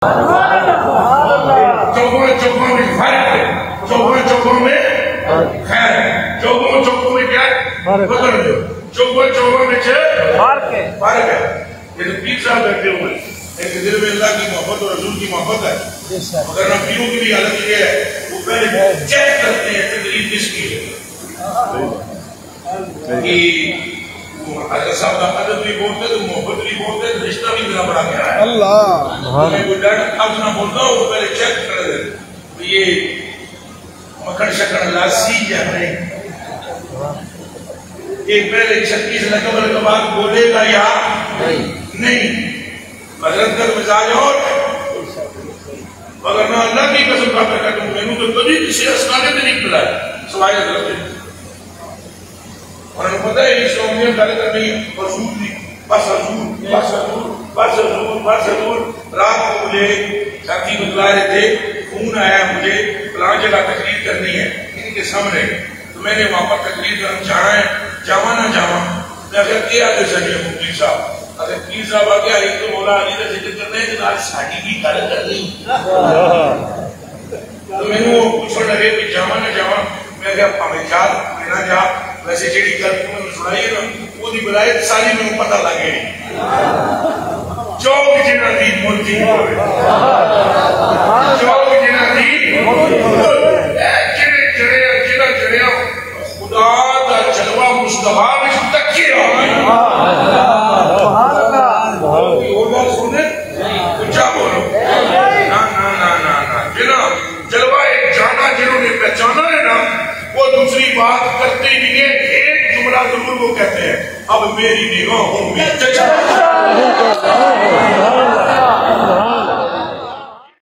چوکوں میں فرق ہے، چوکوں میں خیر ہے، چوکوں میں کیا ہے؟ بدل دو، چوکوں میں فرق ہے۔ یہ تو پیر صاحب بیٹھے ہوئے ہیں، ایک دل میں اللہ کی محبت اور رسول کی محبت ہے، مگر نبیوں کی بھی حالت یہ ہے، وہ پہلے چیک کرتے ہیں تقریر کس کی ہے کہ حضرت صاحب کا ادب بھی بولتے تو محبت بھی بولتے تو رشتہ بھی میرا بڑا گیا ہے اللہ میں کوئی ڈاٹ اب نہ بولتا ہوں وہ پہلے چیک کر دے یہ مکھن شکن لاسی یا نہیں ایک پہلے 36 لقب بعد بولے گا یا نہیں حضرت کا مزاج اور اگر میں اللہ کی قسم کا کہتا ہوں میں نے تو کبھی کسی اسکانے میں نہیں پلائے سوائے حضرت اور انہوں پتہ ہے اس قومیت ڈالے کر نہیں حضور نہیں بس حضور رات کو مجھے ساتھی بتلا رہے تھے فون آیا مجھے فلان جگہ تقریر کرنی ہے ان کے سامنے تو میں نے وہاں پر تقریر کرنا چاہا ہے جاواں نہ جاواں میں اگر کیا آگے سکے مفتی صاحب اگر پیر صاحب آگے آئی تو مولا علی کا ذکر کرنے ہیں جنال ساڑھی کی گل کرنی تو میں نے وہ پوچھنے لگے کہ جاواں نہ جاواں میں کہا ہمیں یاد لینا جا ویسے جیڑی گل تم نے سنائی نا وہ دی بلائے ساری میں پتہ لگے چوک جنہ دی ملتی ہوئے چوک جنہ دی جنہ خدا دا جلوہ مصطفیٰ میں تکیہ آئے اور بات سنے کچھا بولو نا جنہ جلوہ ایک جانا جنہوں نے پہچانا ہے نا وہ دوسری بات کرتے نہیں ہے ایک جملہ ضرور وہ کہتے ہیں اب میری نگاہوں میں چچا